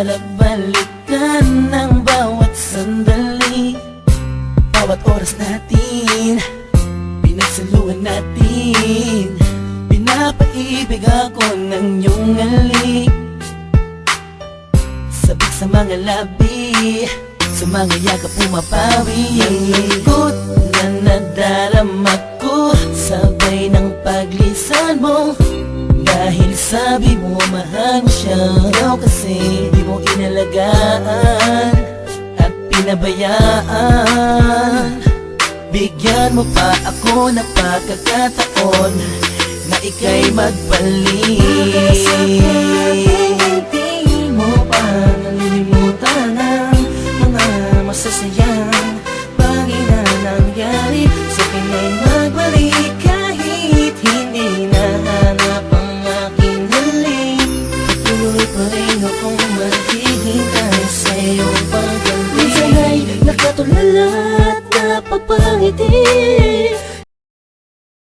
Balik-balikan ng bawat sandali, bawat oras natin, pinagsaluhan natin. Pinapaibig ako ng iyong halik, sabik sa mga labi, sa mga yakap pumapawi. Ang lungkot na nadarama ko, sabay ng paglisan mo. Dahil sabi mo mahal mo siya, ikaw kasi di mo inalagaan at pinabayaan. Bigyan mo pa ako ng pagkakataon na ika'y magbalik. Hindi mo pa nalilimutan ang mga masasayang bagay na nangyari. Sa akin ay magbalik kahit hindi nahanap ang aking halik. Patuloy pa rin akong maghihintay sa iyong pagbalik. Minsan ay nakatulala at napapangiti,